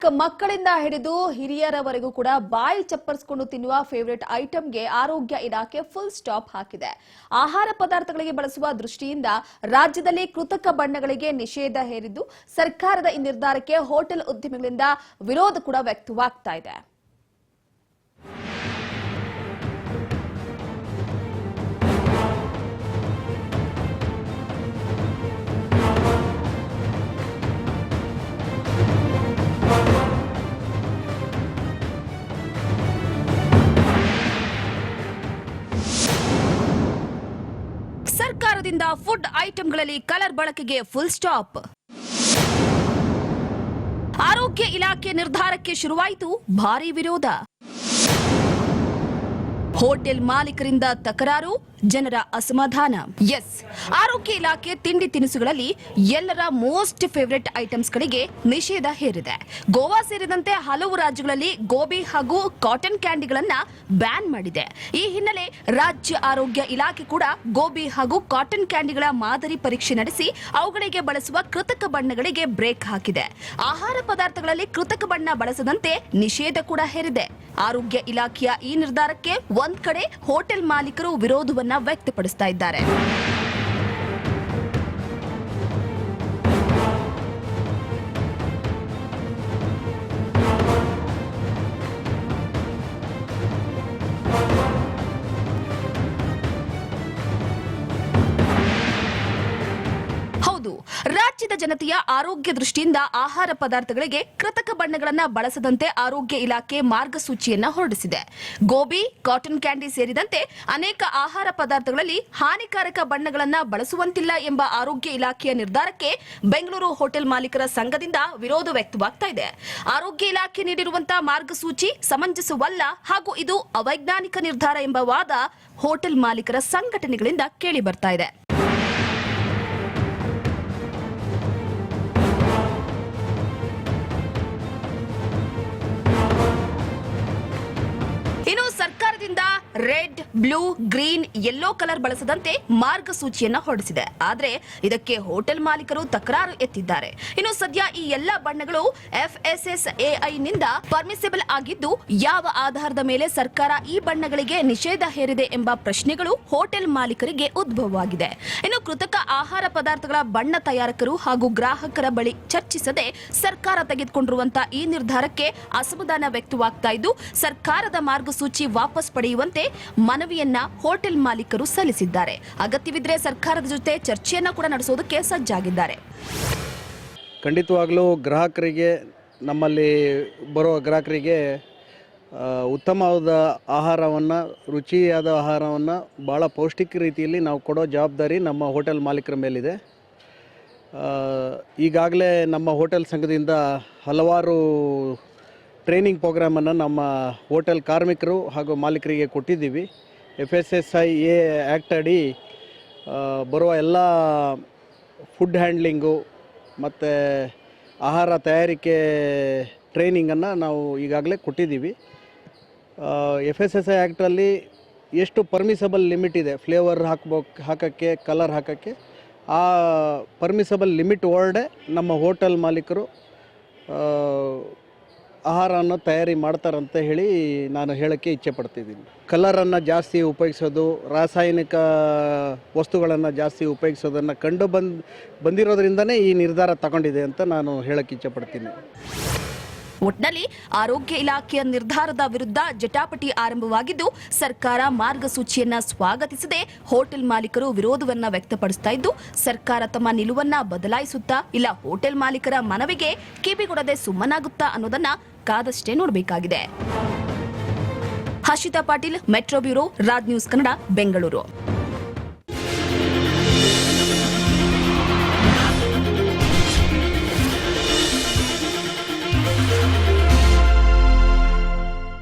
ಮಕ್ಕಳಿಂದ ಹಿಡಿದು ಹಿರಿಯರವರೆಗೂ ಕೂಡ ಬಾಯಿ ಚಪ್ಪರಿಸಿಕೊಂಡು ತಿನ್ನುವ ಫೇವರೇಟ್ ಐಟಂಗೆ ಆರೋಗ್ಯ ಇಲಾಖೆ ಫುಲ್ ಸ್ಟಾಪ್ ಹಾಕಿದೆ. ಆಹಾರ ಪದಾರ್ಥಗಳಿಗೆ ಬಳಸುವ ದೃಷ್ಟಿಯಿಂದ ರಾಜ್ಯದಲ್ಲಿ ಕೃತಕ ಬಣ್ಣಗಳಿಗೆ ನಿಷೇಧ ಹೇರಿದ್ದು ಸರ್ಕಾರದ ಈ ನಿರ್ಧಾರಕ್ಕೆ ಹೋಟೆಲ್ ಉದ್ಯಮಿಗಳಿಂದ ವಿರೋಧ ಕೂಡ ವ್ಯಕ್ತವಾಗ್ತಾ ಇದೆ. ಸರ್ಕಾರದಿಂದ ಫುಡ್ ಐಟಂಗಳಲ್ಲಿ ಕಲರ್ ಬಳಕೆಗೆ ಫುಲ್ ಸ್ಟಾಪ್. ಆರೋಗ್ಯ ಇಲಾಖೆ ನಿರ್ಧಾರಕ್ಕೆ ಶುರುವಾಯಿತು ಭಾರೀ ವಿರೋಧ. ಹೋಟೆಲ್ ಮಾಲೀಕರಿಂದ ತಕರಾರು, ಜನರ ಅಸಮಾಧಾನ. ಎಸ್, ಆರೋಗ್ಯ ಇಲಾಖೆ ತಿಂಡಿ ತಿನಿಸುಗಳಲ್ಲಿ ಎಲ್ಲರ ಮೋಸ್ಟ್ ಫೇವರೇಟ್ ಐಟಮ್ಸ್ಗಳಿಗೆ ನಿಷೇಧ ಹೇರಿದೆ. ಗೋವಾ ಸೇರಿದಂತೆ ಹಲವು ರಾಜ್ಯಗಳಲ್ಲಿ ಗೋಬಿ ಹಾಗೂ ಕಾಟನ್ ಕ್ಯಾಂಡಿಗಳನ್ನ ಬ್ಯಾನ್ ಮಾಡಿದೆ. ಈ ಹಿನ್ನೆಲೆ ರಾಜ್ಯ ಆರೋಗ್ಯ ಇಲಾಖೆ ಕೂಡ ಗೋಬಿ ಹಾಗೂ ಕಾಟನ್ ಕ್ಯಾಂಡಿಗಳ ಮಾದರಿ ಪರೀಕ್ಷೆ ನಡೆಸಿ ಅವುಗಳಿಗೆ ಬಳಸುವ ಕೃತಕ ಬಣ್ಣಗಳಿಗೆ ಬ್ರೇಕ್ ಹಾಕಿದೆ. ಆಹಾರ ಪದಾರ್ಥಗಳಲ್ಲಿ ಕೃತಕ ಬಣ್ಣ ಬಳಸದಂತೆ ನಿಷೇಧ ಕೂಡ ಹೇರಿದೆ. ಆರೋಗ್ಯ ಇಲಾಖೆಯ ಈ ನಿರ್ಧಾರಕ್ಕೆ ಒಂದ್ ಕಡೆ ಹೋಟೆಲ್ ಮಾಲೀಕರು ವಿರೋಧವನ್ನ ವ್ಯಕ್ತಪಡಿಸ್ತಾ ಇದ್ದಾರೆ. ಹೌದು, ರಾಜ್ಯದ ಜನತೆಯ ಆರೋಗ್ಯ ದೃಷ್ಟಿಯಿಂದ ಆಹಾರ ಪದಾರ್ಥಗಳಿಗೆ ಕೃತಕ ಬಣ್ಣಗಳನ್ನು ಬಳಸದಂತೆ ಆರೋಗ್ಯ ಇಲಾಖೆ ಮಾರ್ಗಸೂಚಿಯನ್ನ ಹೊರಡಿಸಿದೆ. ಗೋಬಿ, ಕಾಟನ್ ಕ್ಯಾಂಡಿ ಸೇರಿದಂತೆ ಅನೇಕ ಆಹಾರ ಪದಾರ್ಥಗಳಲ್ಲಿ ಹಾನಿಕಾರಕ ಬಣ್ಣಗಳನ್ನು ಬಳಸುವಂತಿಲ್ಲ ಎಂಬ ಆರೋಗ್ಯ ಇಲಾಖೆಯ ನಿರ್ಧಾರಕ್ಕೆ ಬೆಂಗಳೂರು ಹೋಟೆಲ್ ಮಾಲೀಕರ ಸಂಘದಿಂದ ವಿರೋಧ ವ್ಯಕ್ತವಾಗ್ತಾ ಇದೆ. ಆರೋಗ್ಯ ಇಲಾಖೆ ನೀಡಿರುವಂತಹ ಮಾರ್ಗಸೂಚಿ ಸಮಂಜಸವಲ್ಲ ಹಾಗೂ ಇದು ಅವೈಜ್ಞಾನಿಕ ನಿರ್ಧಾರ ಎಂಬ ವಾದ ಹೋಟೆಲ್ ಮಾಲೀಕರ ಸಂಘಟನೆಗಳಿಂದ ಕೇಳಿ ಬರ್ತಾ ಇದೆ. ಇನ್ನು ಸರ್ಕಾರದಿಂದ red, blue, green, yellow colour ಬಳಸದಂತೆ ಮಾರ್ಗಸೂಚಿಯನ್ನ ಹೊರಡಿಸಿದೆ. ಆದರೆ ಇದಕ್ಕೆ ಹೋಟೆಲ್ ಮಾಲೀಕರು ತಕರಾರು ಎತ್ತಿದ್ದಾರೆ. ಇನ್ನು ಸದ್ಯ ಈ ಎಲ್ಲ ಬಣ್ಣಗಳು FSSAI ನಿಂದ ಪರ್ಮಿಸಿಬಲ್ ಆಗಿದ್ದು ಯಾವ ಆಧಾರದ ಮೇಲೆ ಸರ್ಕಾರ ಈ ಬಣ್ಣಗಳಿಗೆ ನಿಷೇಧ ಹೇರಿದೆ ಎಂಬ ಪ್ರಶ್ನೆಗಳು ಹೋಟೆಲ್ ಮಾಲೀಕರಿಗೆ ಉದ್ಭವವಾಗಿದೆ. ಇನ್ನು ಕೃತಕ ಆಹಾರ ಪದಾರ್ಥಗಳ ಬಣ್ಣ ತಯಾರಕರು ಹಾಗೂ ಗ್ರಾಹಕರ ಬಳಿ ಚರ್ಚಿಸದೆ ಸರ್ಕಾರ ತೆಗೆದುಕೊಂಡಿರುವಂತಹ ಈ ನಿರ್ಧಾರಕ್ಕೆ ಅಸಮಾಧಾನ ವ್ಯಕ್ತವಾಗ್ತಾ ಇದ್ದು ಸರ್ಕಾರದ ಮಾರ್ಗಸೂಚಿ ವಾಪಸ್ ಪಡೆಯುವಂತೆ ಮನವಿಯನ್ನ ಹೋಟೆಲ್ ಮಾಲೀಕರು ಸಲ್ಲಿಸಿದ್ದಾರೆ. ಅಗತ್ಯವಿದ್ರೆ ಸರ್ಕಾರದ ಜೊತೆ ಚರ್ಚೆಯನ್ನ ಕೂಡ ನಡೆಸೋದಕ್ಕೆ ಸಜ್ಜಾಗಿದ್ದಾರೆ. ಖಂಡಿತವಾಗ್ಲೂ ಗ್ರಾಹಕರಿಗೆ, ನಮ್ಮಲ್ಲಿ ಬರುವ ಗ್ರಾಹಕರಿಗೆ ಉತ್ತಮವಾದ ಆಹಾರವನ್ನು, ರುಚಿಯಾದ ಆಹಾರವನ್ನು ಭಾಳ ಪೌಷ್ಟಿಕ ರೀತಿಯಲ್ಲಿ ನಾವು ಕೊಡೋ ಜವಾಬ್ದಾರಿ ನಮ್ಮ ಹೋಟೆಲ್ ಮಾಲೀಕರ ಮೇಲಿದೆ. ಈಗಾಗಲೇ ನಮ್ಮ ಹೋಟೆಲ್ ಸಂಘದಿಂದ ಹಲವಾರು ಟ್ರೈನಿಂಗ್ ಪ್ರೋಗ್ರಾಮನ್ನು ನಮ್ಮ ಹೋಟೆಲ್ ಕಾರ್ಮಿಕರು ಹಾಗೂ ಮಾಲೀಕರಿಗೆ ಕೊಟ್ಟಿದ್ದೀವಿ. FSSAI ಆ್ಯಕ್ಟ್ ಅಡಿ ಬರುವ ಎಲ್ಲ ಫುಡ್ ಹ್ಯಾಂಡ್ಲಿಂಗು ಮತ್ತು ಆಹಾರ ತಯಾರಿಕೆ ಟ್ರೈನಿಂಗನ್ನು ನಾವು ಈಗಾಗಲೇ ಕೊಟ್ಟಿದ್ದೀವಿ. FSSAI ಆ್ಯಕ್ಟಲ್ಲಿ ಎಷ್ಟು ಪರ್ಮಿಸಬಲ್ ಲಿಮಿಟ್ ಇದೆ ಫ್ಲೇವರ್ ಹಾಕೋಕ್ಕೆ, ಕಲರ್ ಹಾಕೋಕ್ಕೆ, ಆ ಪರ್ಮಿಸಬಲ್ ಲಿಮಿಟ್ ಒಳಗಡೆ ನಮ್ಮ ಹೋಟೆಲ್ ಮಾಲೀಕರು ಆಹಾರವನ್ನು ತಯಾರಿ ಮಾಡ್ತಾರಂತ ಹೇಳಿ ನಾನು ಹೇಳೋಕ್ಕೆ ಇಚ್ಛೆ ಪಡ್ತಿದ್ದೀನಿ. ಕಲರನ್ನು ಜಾಸ್ತಿ ಉಪಯೋಗಿಸೋದು, ರಾಸಾಯನಿಕ ವಸ್ತುಗಳನ್ನು ಜಾಸ್ತಿ ಉಪಯೋಗಿಸೋದನ್ನು ಬಂದಿರೋದ್ರಿಂದನೇ ಈ ನಿರ್ಧಾರ ತಗೊಂಡಿದೆ ಅಂತ ನಾನು ಹೇಳೋಕ್ಕೆ ಇಚ್ಛೆ ಪಡ್ತೀನಿ. ಒಟ್ನಲ್ಲಿ ಆರೋಗ್ಯ ಇಲಾಖೆಯ ನಿರ್ಧಾರದ ವಿರುದ್ಧ ಜಟಾಪಟಿ ಆರಂಭವಾಗಿದ್ದು ಸರ್ಕಾರ ಮಾರ್ಗಸೂಚಿಯನ್ನ ಸ್ವಾಗತಿಸದೆ ಹೋಟೆಲ್ ಮಾಲೀಕರು ವಿರೋಧವನ್ನ ವ್ಯಕ್ತಪಡಿಸ್ತಾ ಇದ್ದು ಸರ್ಕಾರ ತಮ್ಮ ನಿಲುವನ್ನ ಬದಲಾಯಿಸುತ್ತಾ ಇಲ್ಲ ಹೋಟೆಲ್ ಮಾಲೀಕರ ಮನವಿಗೆ ಕಿವಿಗೊಡದೆ ಸುಮ್ಮನಾಗುತ್ತಾ ಅನ್ನೋದನ್ನ ಕಾದಷ್ಟೇ ನೋಡಬೇಕಾಗಿದೆ. Harshita Patil, metro bureau, Raj news Kannada, Bengaluru.